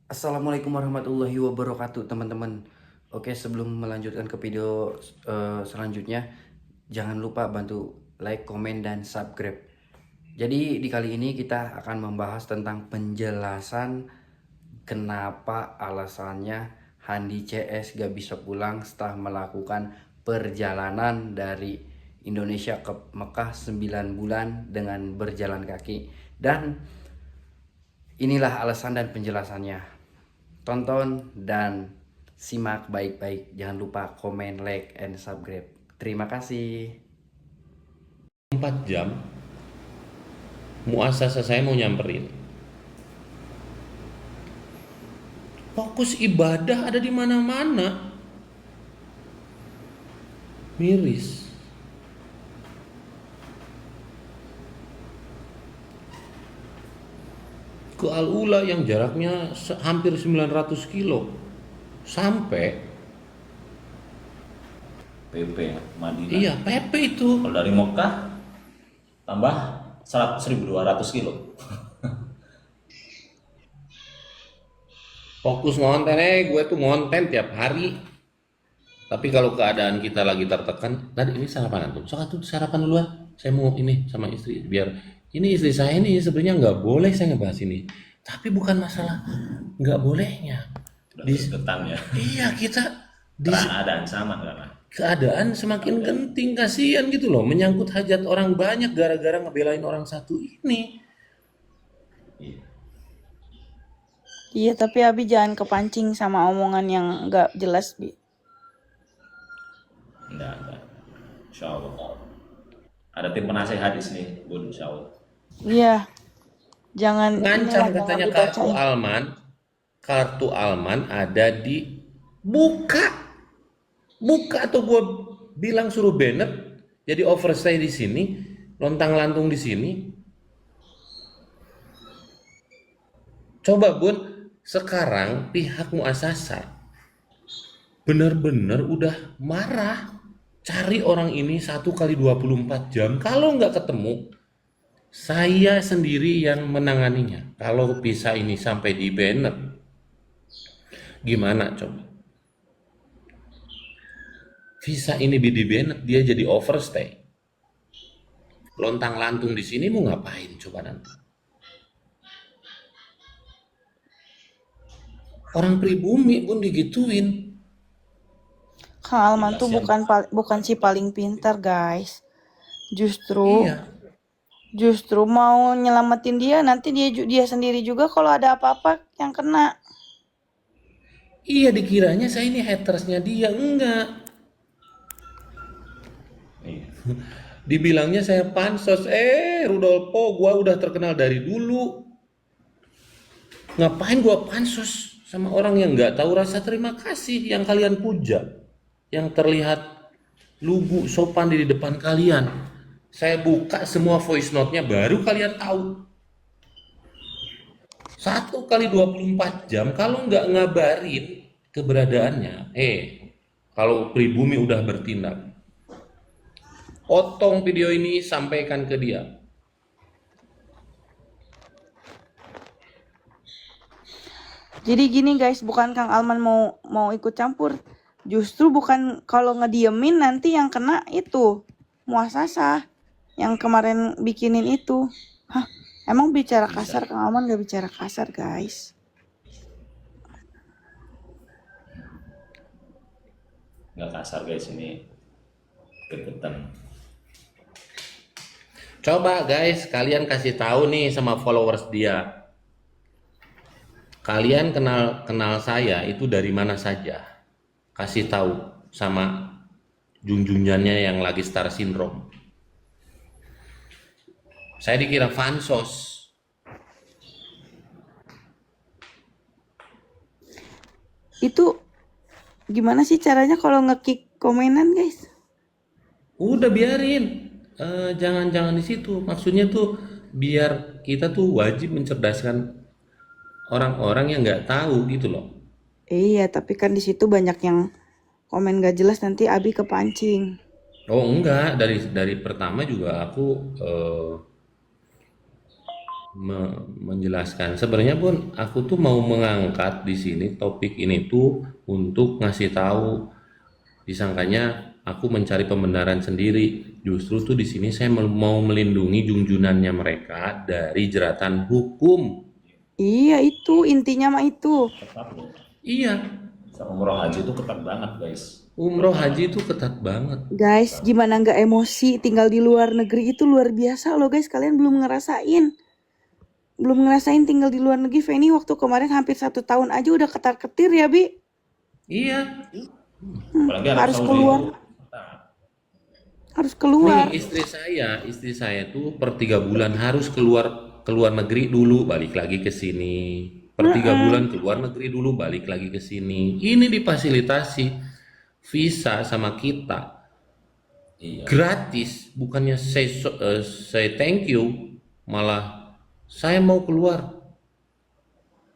Assalamualaikum warahmatullahi wabarakatuh teman-teman. Oke, sebelum melanjutkan ke video selanjutnya, jangan lupa bantu like, komen, dan subscribe. Jadi di kali ini kita akan membahas tentang penjelasan kenapa alasannya Handi CS gak bisa pulang setelah melakukan perjalanan dari Indonesia ke Mekah 9 bulan dengan berjalan kaki. Dan inilah alasan dan penjelasannya. Tonton dan simak baik-baik. Jangan lupa komen, like, and subscribe. Terima kasih. 4 jam muasasa saya mau nyamperin. Fokus ibadah ada di mana-mana. Miris. Ke Al-Ula yang jaraknya hampir 900 kilo. Sampai PP Madinah. iya, PP itu. Kalau dari Mekah tambah 1.200 kilo. Fokus ngonten, gue tuh ngonten tiap hari. Tapi kalau keadaan kita lagi tertekan, tadi ini sarapan tuh. Sok tuh sarapan duluan. Saya mau ini sama istri biar ini istri saya ini sebenarnya nggak boleh saya ngebahas ini. Tapi bukan masalah nggak bolehnya. Udah Di, gergetan ya. iya kita di Keadaan sama karena. keadaan semakin genting, kasihan gitu loh, menyangkut hajat orang banyak gara-gara ngebelain orang satu ini. Iya. Iya, tapi Abi jangan kepancing sama omongan yang nggak jelas, Bi. Enggak. Insya Allah. Ada tim penasehat di sini, Bun, insya Allah. Iya, jangan Ngancam jangan katanya dibacain. kartu Alman ada di buka atau gue bilang suruh Bennett jadi overstay di sini, lontang lantung di sini. Coba Bun, sekarang pihak muasasa benar-benar udah marah, cari orang ini 1 kali 24 jam, kalau nggak ketemu saya sendiri yang menanganinya. Kalau bisa ini sampai di Bennett, gimana coba? Visa ini di Bennett dia jadi overstay, lontang lantung di sini mau ngapain coba nanti? Orang pribumi pun digituin. Kang Alman tuh Kasihan. bukan si paling pintar, guys. Justru Iya, justru mau nyelamatin dia, nanti dia sendiri juga kalau ada apa-apa yang kena. iya dikiranya saya ini hatersnya dia, enggak. Iya. Dibilangnya saya pansos, Rudolfo gua udah terkenal dari dulu. Ngapain gua pansos sama orang yang nggak tahu rasa terima kasih yang kalian puja, yang terlihat lugu sopan di depan kalian. Saya buka semua voice note-nya baru kalian tahu. 1 kali 24 jam kalau nggak ngabarin keberadaannya, kalau pribumi udah bertindak, potong video ini sampaikan ke dia. Jadi gini, guys, bukan Kang Alman mau ikut campur. Justru bukan kalau ngediemin nanti yang kena itu muasasa yang kemarin bikinin itu. Hah, emang bicara Bisa. kasar? Kang Alman gak bicara kasar, guys. Nggak kasar guys ini. Gergetan. Coba guys, kalian kasih tahu nih sama followers dia. Kalian kenal saya itu dari mana saja? Kasih tahu sama junjungannya yang lagi star syndrome. Saya dikira fansos. Itu gimana sih caranya kalau nge-kick komenan, guys? Udah biarin. Jangan di situ. Maksudnya tuh biar kita tuh wajib mencerdaskan orang-orang yang nggak tahu gitu loh. Iya, tapi kan di situ banyak yang komen gak jelas, nanti Abi kepancing. Oh enggak, dari pertama juga aku menjelaskan. Sebenarnya pun aku tuh mau mengangkat di sini topik ini tuh untuk ngasih tahu, disangkanya aku mencari pembenaran sendiri. Justru tuh di sini saya mau melindungi junjunannya mereka dari jeratan hukum. Iya itu intinya mah itu. Ketat loh. Iya, Sama umroh haji itu ketat banget guys. umroh haji itu ketat banget. Guys, gimana nggak emosi tinggal di luar negeri itu luar biasa loh guys. Kalian belum ngerasain. Belum ngerasain tinggal di luar negeri. Feni waktu kemarin hampir 1 tahun aja udah ketar-ketir ya, Bi. Iya, Apalagi Arab Harus Saudi keluar. itu ketat. Harus keluar. nih istri saya tuh per 3 bulan harus keluar negeri dulu, balik lagi ke sini. Per 3 bulan keluar negeri dulu, balik lagi ke sini. Ini difasilitasi visa sama kita Iya. gratis, bukannya say thank you, malah saya mau keluar,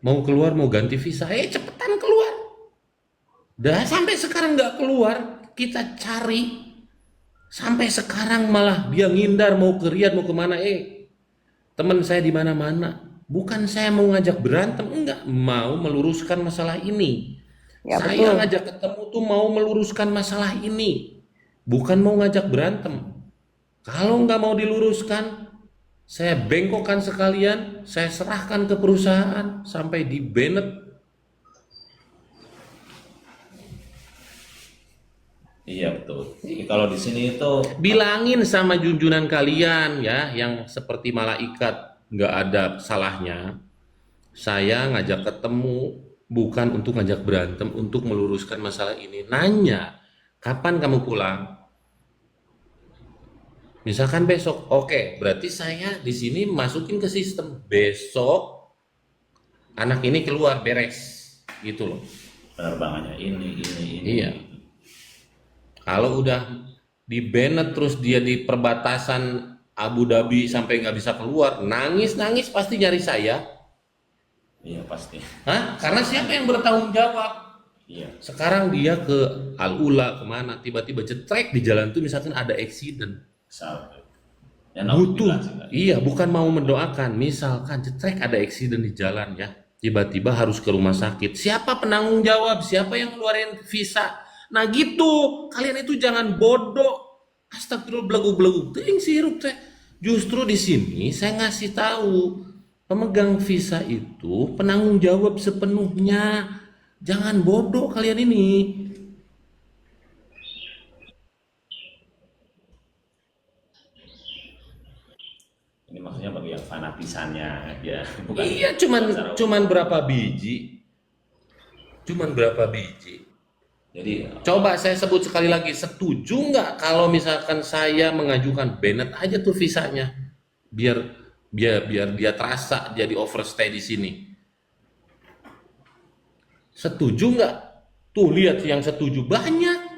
mau ganti visa, cepetan keluar. Dah sampai sekarang nggak keluar, kita cari. Sampai sekarang malah dia ngindar mau ke Riyadh mau kemana, teman saya di mana-mana. Bukan saya mau ngajak berantem, enggak, mau meluruskan masalah ini. Ya Saya betul. ngajak ketemu tuh mau meluruskan masalah ini, bukan mau ngajak berantem. Kalau nggak mau diluruskan, saya bengkokkan sekalian, saya serahkan ke perusahaan sampai di banned. Iya betul. Jadi kalau di sini itu Bilangin sama junjunan kalian ya, yang seperti malaikat, nggak ada salahnya. Saya ngajak ketemu bukan untuk ngajak berantem, untuk meluruskan masalah ini. Nanya, kapan kamu pulang? Misalkan besok, oke, berarti saya di sini masukin ke sistem. Besok anak ini keluar beres, gitu loh. penerbangannya ini. Iya. Kalau udah di banned terus dia di perbatasan Abu Dhabi sampai nggak bisa keluar, nangis pasti nyari saya. Iya pasti. Hah? Karena siapa yang bertanggung jawab? Iya. Sekarang dia ke Al Ula kemana? Tiba-tiba cetrek di jalan tuh misalkan ada accident. Salah. Ya, Butuh. naudzubillah sih, Kak. Iya, bukan mau mendoakan. Misalkan cetrek ada accident di jalan ya. Tiba-tiba harus ke rumah sakit. Siapa penanggung jawab? Siapa yang ngeluarin visa? Nah gitu. Kalian itu jangan bodoh. Astagfirullah belagu-belagu. Ting sirup teh. Justru di sini saya ngasih tahu pemegang visa itu penanggung jawab sepenuhnya. Jangan bodoh kalian ini. Ini maksudnya bagi yang fanatisannya ya, bukan. Iya, cuman bukan secara cuman umum. berapa biji? Cuman berapa biji? Jadi Coba saya sebut sekali lagi, setuju nggak kalau misalkan saya mengajukan banned aja tuh visanya, biar biar dia terasa jadi overstay di sini. Setuju nggak? Tuh lihat yang setuju banyak.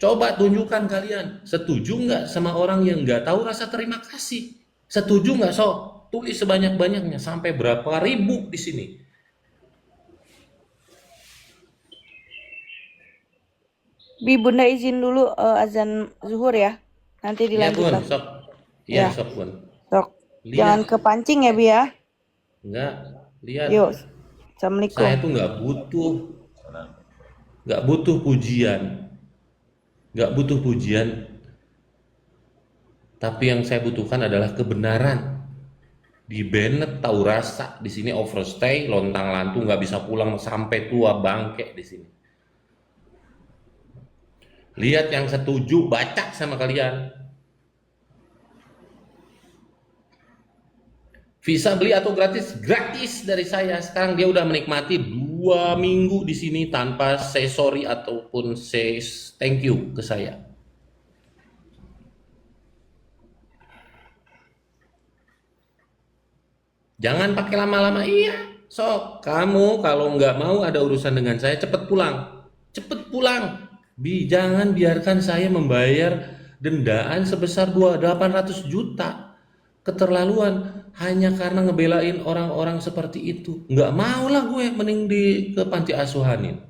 Coba tunjukkan kalian, setuju nggak sama orang yang nggak tahu rasa terima kasih? Setuju nggak, tulis sebanyak-banyaknya sampai berapa ribu di sini. Bi, Bunda izin dulu azan zuhur ya. Nanti Iya dilanjut Bun, lagi. sok. Iya Ya, sok Bun. sok. Lihat. Jangan kepancing ya, Bi ya. Enggak, lihat. Yuk. Assalamualaikum. Saya tuh nggak butuh pujian, nggak butuh pujian. Tapi yang saya butuhkan adalah kebenaran. Di banned tahu rasa, di sini overstay, lontang lantung nggak bisa pulang sampai tua bangke di sini. Lihat yang setuju, baca sama kalian. Visa beli atau gratis? Gratis dari saya. Sekarang dia udah menikmati 2 minggu di sini tanpa say sorry ataupun say thank you ke saya. Jangan pakai lama-lama. Iya, sok. Kamu kalau nggak mau ada urusan dengan saya, cepet pulang. Cepet pulang. Jangan biarkan saya membayar dendaan sebesar 800 juta. Keterlaluan hanya karena ngebelain orang-orang seperti itu. Nggak mau lah gue, mending ke panti asuhanin.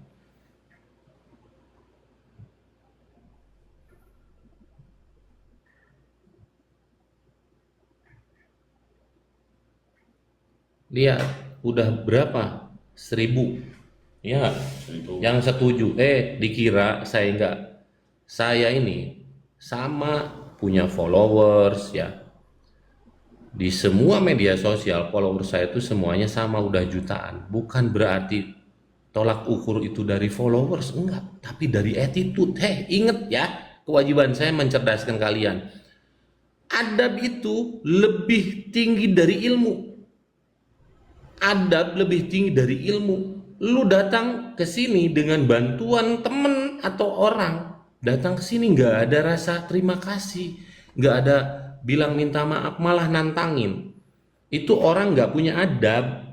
Lihat, udah berapa? 1.000. Ya nggak? Itu Yang setuju, dikira saya enggak. Saya ini sama punya followers ya. Di semua media sosial, followers saya itu semuanya sama, udah jutaan. Bukan berarti tolak ukur itu dari followers, enggak. Tapi dari attitude. Inget ya, kewajiban saya mencerdaskan kalian. Adab itu lebih tinggi dari ilmu. Adab lebih tinggi dari ilmu. Lu datang ke sini dengan bantuan temen atau orang, datang ke sini nggak ada rasa terima kasih, nggak ada bilang minta maaf, malah nantangin. Itu orang nggak punya adab.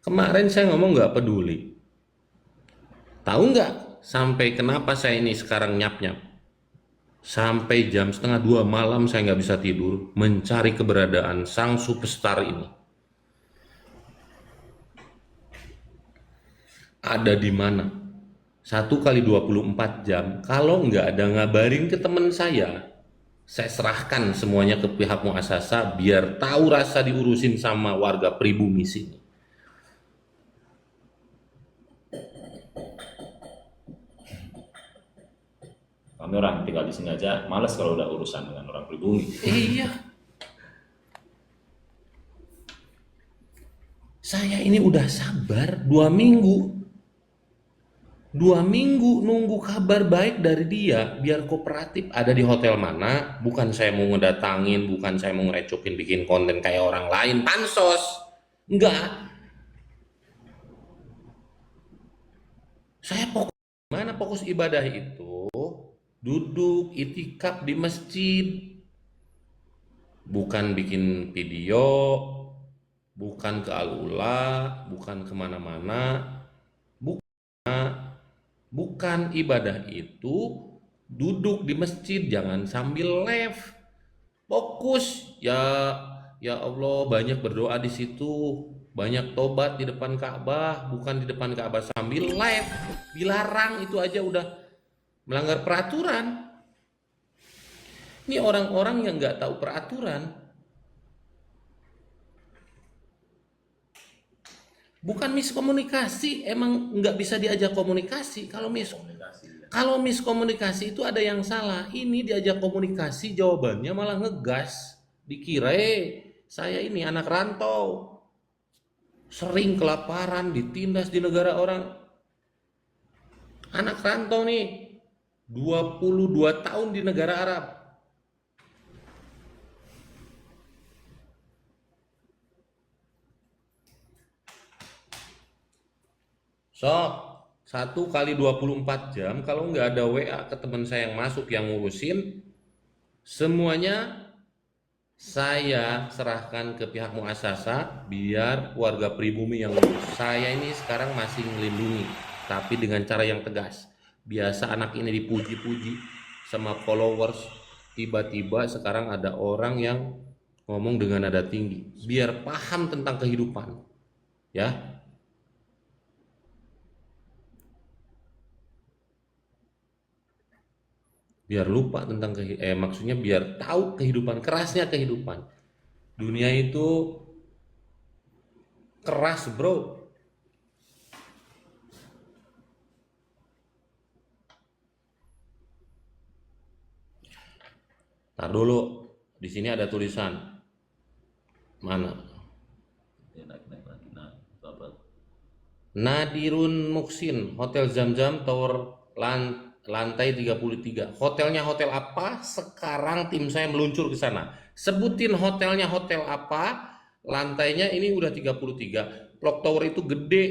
Kemarin saya ngomong nggak peduli. Tahu nggak sampai kenapa saya ini sekarang nyap-nyap? Sampai jam 1:30 malam saya nggak bisa tidur mencari keberadaan sang superstar ini. Ada di mana? 1 kali 24 jam. Kalau nggak ada ngabarin ke teman saya serahkan semuanya ke pihak muasasa biar tahu rasa diurusin sama warga pribumi sini. kami orang tinggal di sini aja males kalau udah urusan dengan orang pribumi. Iya. Saya ini udah sabar 2 minggu. 2 minggu nunggu kabar baik dari dia biar kooperatif. Ada di hotel mana? Bukan saya mau ngedatangin, bukan saya mau ngerecokin bikin konten kayak orang lain, pansos. Enggak. Saya fokus mana? Fokus ibadah itu duduk itikaf di masjid. Bukan bikin video, bukan ke Al-Ula, bukan kemana-mana. Bukan ibadah itu duduk di masjid, jangan sambil live. Fokus ya Allah, banyak berdoa di situ, banyak tobat di depan Ka'bah, bukan di depan Ka'bah sambil live. Dilarang, itu aja udah melanggar peraturan. Ini orang-orang yang nggak tahu peraturan. Bukan miskomunikasi, emang nggak bisa diajak komunikasi. Kalau miskomunikasi itu ada yang salah. Ini diajak komunikasi, jawabannya malah ngegas. Dikira saya ini anak rantau, sering kelaparan, ditindas di negara orang. Anak rantau nih, 22 tahun di negara Arab. Sok, 1 kali 24 jam, kalau nggak ada WA ke teman saya yang masuk yang ngurusin, semuanya saya serahkan ke pihak muasasa biar warga pribumi yang ngurus. Saya ini sekarang masih melindungi, tapi dengan cara yang tegas. Biasa anak ini dipuji-puji sama followers, tiba-tiba sekarang ada orang yang ngomong dengan nada tinggi, biar paham tentang kehidupan. Ya, biar lupa tentang maksudnya biar tahu kehidupan, kerasnya kehidupan. Dunia itu keras, bro. Tar dulu, di sini ada tulisan mana? Nadirun Muksin, Hotel Zamzam Tower lantai 33. Hotelnya hotel apa? Sekarang tim saya meluncur ke sana. Sebutin hotelnya hotel apa? Lantainya ini udah 33. Clock Tower itu gede.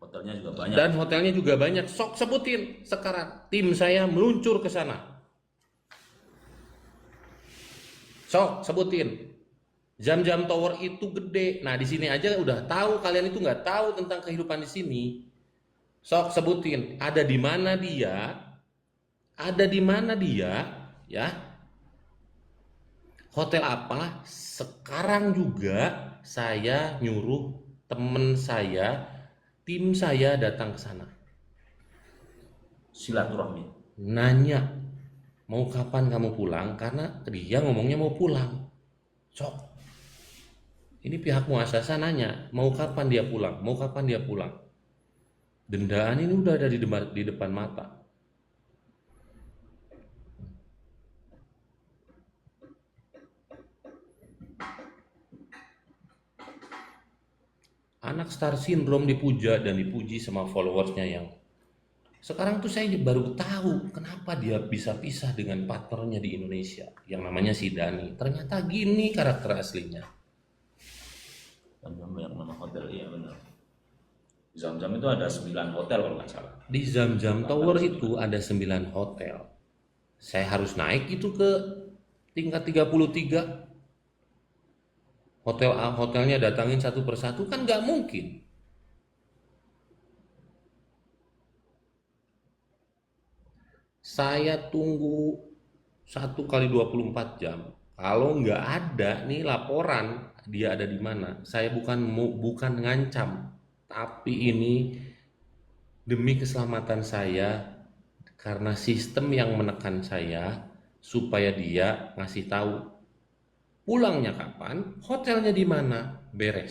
Hotelnya juga banyak. Dan hotelnya juga banyak. Sok sebutin sekarang. Tim saya meluncur ke sana. Sok sebutin. Jam-jam tower itu gede. Nah, di sini aja udah tahu, kalian itu nggak tahu tentang kehidupan di sini. Sok sebutin, ada di mana dia? Ada di mana dia? Ya. Hotel apa? Sekarang juga saya nyuruh temen saya, tim saya datang ke sana. Silaturahmi. nanya mau kapan kamu pulang, karena dia ngomongnya mau pulang. Sok, ini pihak muasasa nanya mau kapan dia pulang, mau kapan dia pulang. Dendaan ini udah ada di depan mata. Anak star syndrome dipuja dan dipuji sama followersnya yang sekarang tuh saya baru tahu kenapa dia bisa pisah dengan partnernya di Indonesia yang namanya si Dani. Ternyata gini karakter aslinya. Zam-Zam yang nama hotel, iya benar. Di Zam-Zam itu ada 9 hotel kalau nggak salah. Di Zam-Zam Tower itu ada 9 hotel. Saya harus naik itu ke tingkat 33. Hotelnya datangin satu persatu kan nggak mungkin. Saya tunggu 1 kali 24 jam. Kalau nggak ada nih laporan dia ada di mana, saya bukan ngancam, tapi ini demi keselamatan saya karena sistem yang menekan saya supaya dia ngasih tahu pulangnya kapan, hotelnya di mana, beres.